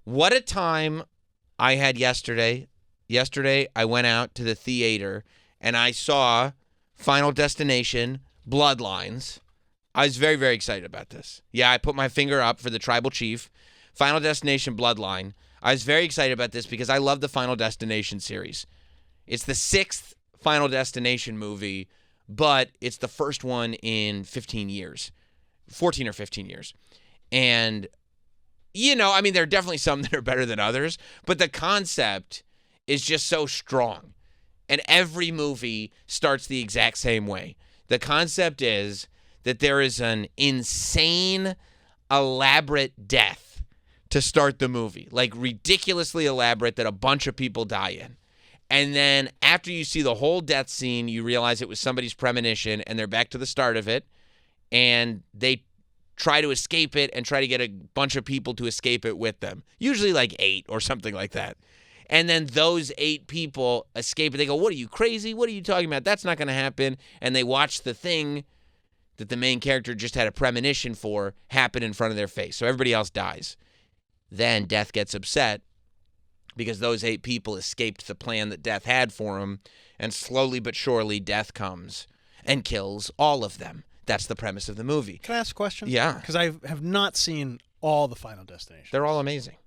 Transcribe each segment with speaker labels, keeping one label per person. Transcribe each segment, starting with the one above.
Speaker 1: What a time I had yesterday. Yesterday, I went out to the theater, and I saw Final Destination, Bloodlines. I was very, very excited about this. Yeah, I put my finger up for the Tribal Chief, Final Destination, Bloodline. I was very excited about this because I love the Final Destination series. It's the 6th Final Destination movie, but it's the first one in 15 years, 14 or 15 years. And, there are definitely some that are better than others, but the concept is just so strong. And every movie starts the exact same way. The concept is that there is an insane, elaborate death to start the movie. Like ridiculously elaborate that a bunch of people die in. And then after you see the whole death scene, you realize it was somebody's premonition and they're back to the start of it. And they try to escape it and try to get a bunch of people to escape it with them. Usually like 8 or something like that. And then those 8 people escape it. They go, what are you, crazy? What are you talking about? That's not going to happen. And they watch the thing that the main character just had a premonition for happen in front of their face. So everybody else dies. Then Death gets upset because those 8 people escaped the plan that Death had for them. And slowly but surely, Death comes and kills all of them. That's the premise of the movie.
Speaker 2: Can I ask a question?
Speaker 1: Yeah.
Speaker 2: Because I have not seen all the Final Destination.
Speaker 1: They're all amazing.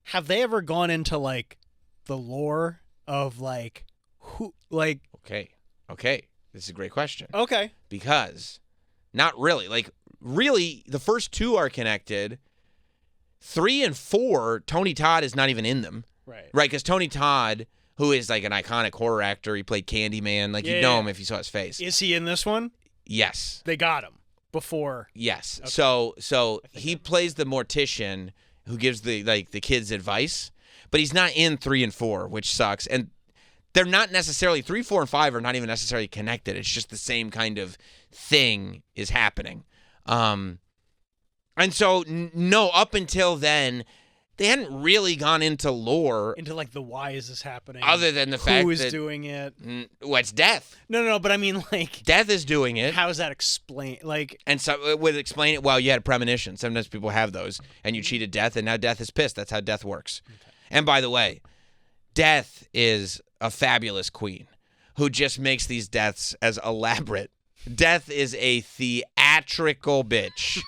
Speaker 2: Have they ever gone into, like, the lore of, like, who, like...
Speaker 1: Okay. This is a great question.
Speaker 2: Okay.
Speaker 1: Because, not really. Like, really, the first 2 are connected. 3 and 4, Tony Todd is not even in them.
Speaker 2: Right.
Speaker 1: Right, because Tony Todd, who is, like, an iconic horror actor, he played Candyman. Like, you'd know him if you saw his face.
Speaker 2: Is he in this one?
Speaker 1: Yes.
Speaker 2: They got him before.
Speaker 1: Yes.
Speaker 2: Okay.
Speaker 1: So he plays the mortician who gives the kids advice, but he's not in 3 and 4, which sucks. And they're not necessarily 3, 4, and 5 are not even necessarily connected. It's just the same kind of thing is happening. And so no, up until then, they hadn't really gone into lore.
Speaker 2: Into, like, the why is this happening?
Speaker 1: Other than the fact that...
Speaker 2: Who is doing it?
Speaker 1: It's Death.
Speaker 2: No, but I mean, like...
Speaker 1: Death is doing it.
Speaker 2: How is that explained? Like...
Speaker 1: And so it would explain it, well, you had a premonition. Sometimes people have those. And you cheated Death, and now Death is pissed. That's how Death works. Okay. And by the way, Death is a fabulous queen who just makes these deaths as elaborate. Death is a theatrical bitch.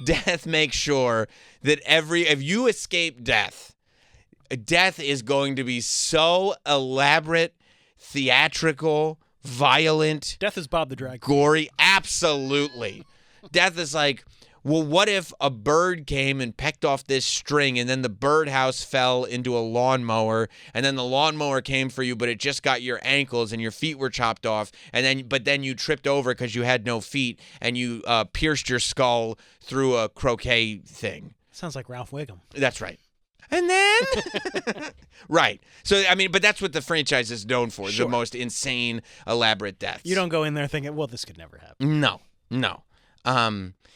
Speaker 1: Death makes sure that if you escape Death is going to be so elaborate, theatrical, violent.
Speaker 2: Death is Bob the Drag Queen.
Speaker 1: Gory. Absolutely. Death is like, well, what if a bird came and pecked off this string and then the birdhouse fell into a lawnmower and then the lawnmower came for you, but it just got your ankles and your feet were chopped off but then you tripped over because you had no feet and you pierced your skull through a croquet thing.
Speaker 2: Sounds like Ralph Wiggum.
Speaker 1: That's right. And then, right. So, I mean, but that's what the franchise is known for,
Speaker 2: Sure.
Speaker 1: The most insane, elaborate deaths.
Speaker 2: You don't go in there thinking, well, this could never happen.
Speaker 1: No.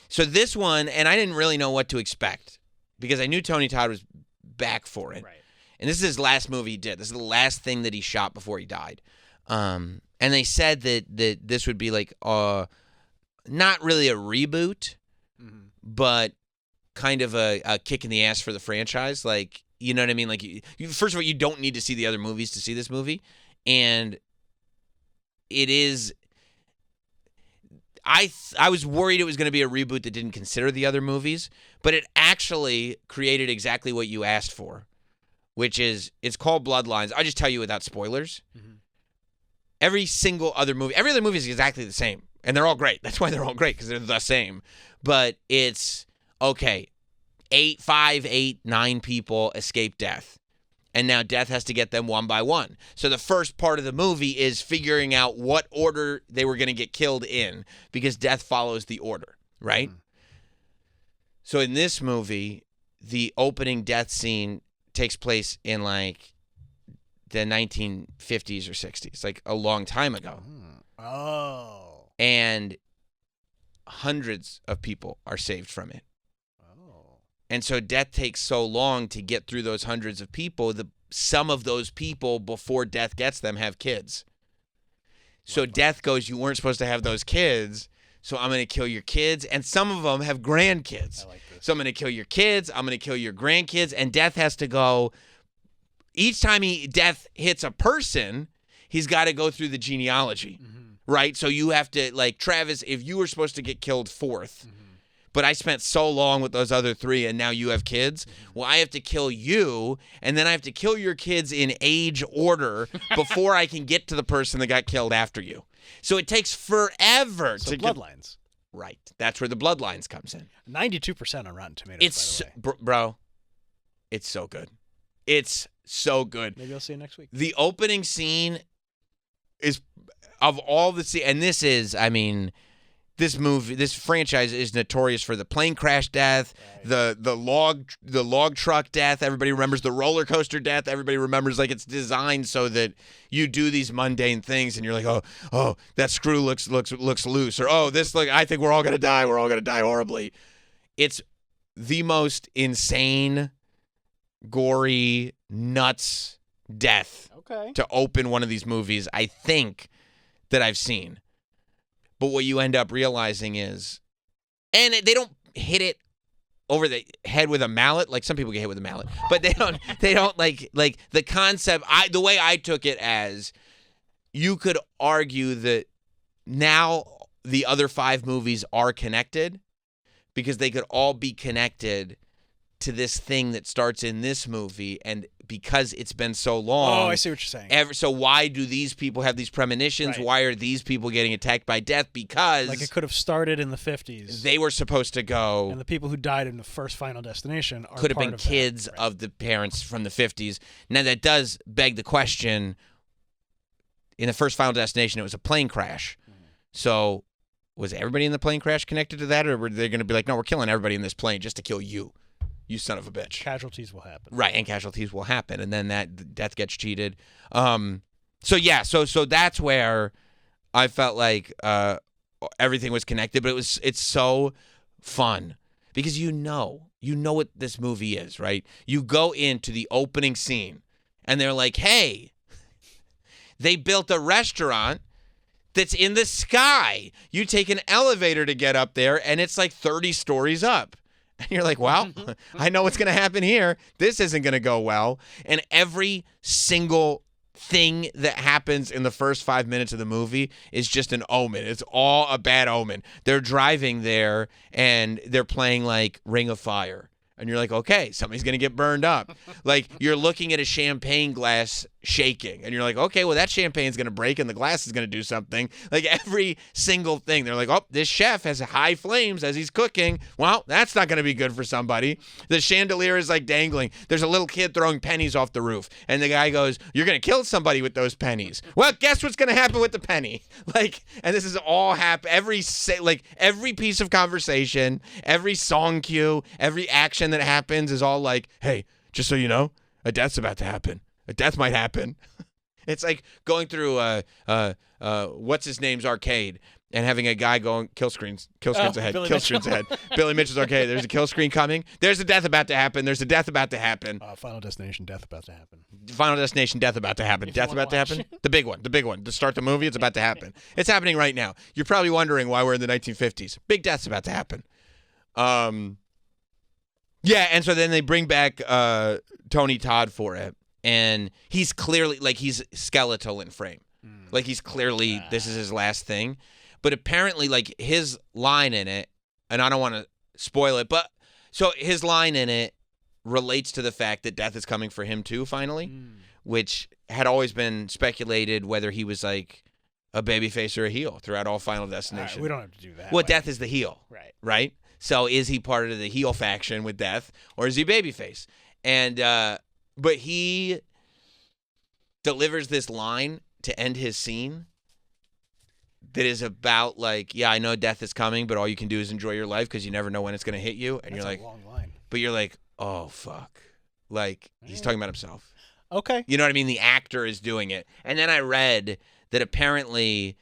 Speaker 1: So this one, and I didn't really know what to expect because I knew Tony Todd was back for it.
Speaker 2: Right.
Speaker 1: And this is his last movie he did. This is the last thing that he shot before he died. And they said that this would be like not really a reboot, but kind of a kick in the ass for the franchise. Like, you know what I mean? Like, first of all, you don't need to see the other movies to see this movie. And it is... I was worried it was going to be a reboot that didn't consider the other movies, but it actually created exactly what you asked for, which is, it's called Bloodlines. I'll just tell you without spoilers. Mm-hmm. Every other movie is exactly the same, and they're all great. That's why they're all great, because they're the same. But it's, okay, 9 people escape Death. And now Death has to get them one by one. So the first part of the movie is figuring out what order they were going to get killed in, because Death follows the order, right? So in this movie, the opening death scene takes place in like the 1950s or 60s, like a long time ago.
Speaker 2: Oh.
Speaker 1: And hundreds of people are saved from it. And so Death takes so long to get through those hundreds of people. Some of those people, before Death gets them, have kids. So Death goes, you weren't supposed to have those kids, So I'm going to kill your kids, and some of them have grandkids.
Speaker 2: I like this.
Speaker 1: So I'm going to kill your kids, I'm going to kill your grandkids, and Death has to go. Each time Death hits a person, he's got to go through the genealogy, right? So you have to, like, Travis, if you were supposed to get killed fourth, but I spent so long with those other three and now you have kids, well, I have to kill you, and then I have to kill your kids in age order before I can get to the person that got killed after you. So it takes forever
Speaker 2: So
Speaker 1: to
Speaker 2: Bloodlines.
Speaker 1: Right. That's where the Bloodlines comes in.
Speaker 2: 92% on Rotten Tomatoes,
Speaker 1: It's,
Speaker 2: by the way.
Speaker 1: bro, it's so good. It's so good.
Speaker 2: Maybe I'll see you next week.
Speaker 1: The opening scene is, of all the scene, and this is, I mean, this franchise is notorious for the plane crash death, the log truck death. Everybody remembers the roller coaster death. Everybody remembers, like, it's designed so that you do these mundane things and you're like, oh, that screw looks loose, or I think we're all gonna die. We're all gonna die horribly. It's the most insane, gory, nuts death to open one of these movies, I think, that I've seen. But what you end up realizing is, and they don't hit it over the head with a mallet, like some people get hit with a mallet, but they don't like the concept. The way I took it as, you could argue that now the other 5 movies are connected because they could all be connected to this thing that starts in this movie, and because it's been so long.
Speaker 2: Oh, I see what you're saying.
Speaker 1: So why do these people have these premonitions?
Speaker 2: Right.
Speaker 1: Why are these people getting attacked by death? Because
Speaker 2: Like, it could have started in the 50s.
Speaker 1: they were supposed to go.
Speaker 2: And the people who died in the first Final Destination are
Speaker 1: Could have
Speaker 2: part
Speaker 1: been
Speaker 2: of
Speaker 1: kids
Speaker 2: that.
Speaker 1: of the parents from the 50s. Now, that does beg the question. In the first Final Destination, it was a plane crash. So was everybody in the plane crash connected to that? Or were they going to be like, no, we're killing everybody in this plane just to kill you? You son of a bitch.
Speaker 2: Casualties will happen.
Speaker 1: Right, and casualties will happen, and then that death gets cheated. So that's where I felt like everything was connected, but it's so fun because you know what this movie is, right? You go into the opening scene, and they're like, hey, they built a restaurant that's in the sky. You take an elevator to get up there, and it's like 30 stories up. And you're like, well, I know what's going to happen here. This isn't going to go well. And every single thing that happens in the first 5 minutes of the movie is just an omen. It's all a bad omen. They're driving there, and they're playing, like, Ring of Fire. And you're like, okay, somebody's going to get burned up. Like, you're looking at a champagne glass shaking. And you're like, okay, well, that champagne's going to break and the glass is going to do something. Like, every single thing. They're like, oh, this chef has high flames as he's cooking. Well, that's not going to be good for somebody. The chandelier is, like, dangling. There's a little kid throwing pennies off the roof. And the guy goes, you're going to kill somebody with those pennies. Well, guess what's going to happen with the penny? Like, and this is all happen. Every piece of conversation, every song cue, every action that happens is all like, hey, just so you know, a death's about to happen. A death might happen. It's like going through what's his name's arcade and having a guy going kill screens ahead, kill screens ahead. Billy Mitchell's arcade. There's a kill screen coming. There's a death about to happen. There's a death about to happen.
Speaker 2: Final Destination, death about to happen.
Speaker 1: Final Destination, death about to happen. Death about to happen. The big one. To start the movie, it's about to happen. It's happening right now. You're probably wondering why we're in the 1950s. Big death's about to happen. Yeah, and so then they bring back Tony Todd for it, and he's clearly, like, he's skeletal in frame. Like, he's clearly, this is his last thing. But apparently, like, his line in it, and I don't want to spoil it, but so his line in it relates to the fact that death is coming for him too, finally, which had always been speculated whether he was, like, a babyface or a heel throughout all Final Destination.
Speaker 2: We don't have to do that.
Speaker 1: Well, death is the heel.
Speaker 2: Right.
Speaker 1: So is he part of the heel faction with death, or is he babyface? And but he delivers this line to end his scene that is about, like, yeah, I know death is coming, but all you can do is enjoy your life because you never know when it's going to hit you. And
Speaker 2: That's
Speaker 1: you're like,
Speaker 2: a long line.
Speaker 1: But you're like, oh, fuck. Like, he's talking about himself.
Speaker 2: Okay.
Speaker 1: You know what I mean? The actor is doing it. And then I read that apparently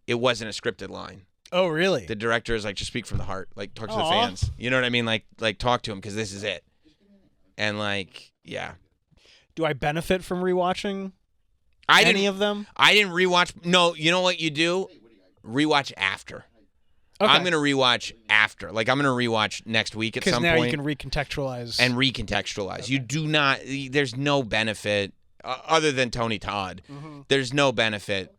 Speaker 1: it wasn't a scripted line.
Speaker 2: Oh, really?
Speaker 1: The director is like, just speak from the heart. Like, talk to the fans. You know what I mean? Like talk to them because this is it. And, like, yeah.
Speaker 2: Do I benefit from rewatching any of them?
Speaker 1: I didn't rewatch. No, you know what you do? Rewatch after.
Speaker 2: Okay.
Speaker 1: I'm going to rewatch after. Like, I'm going to rewatch next week at some point.
Speaker 2: Because now you can recontextualize.
Speaker 1: And recontextualize. Okay. You do not, there's no benefit, other than Tony Todd, there's no benefit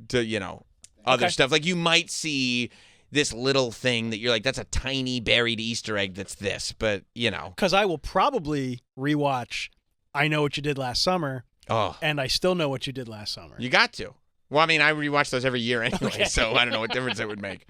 Speaker 1: to, other stuff. Like, you might see this little thing that you're like, that's a tiny buried Easter egg that's this, but,
Speaker 2: Because I will probably rewatch I Know What You Did Last Summer, and I Still Know What You Did Last Summer.
Speaker 1: You got to. Well, I mean, I rewatch those every year anyway, so I don't know what difference it would make.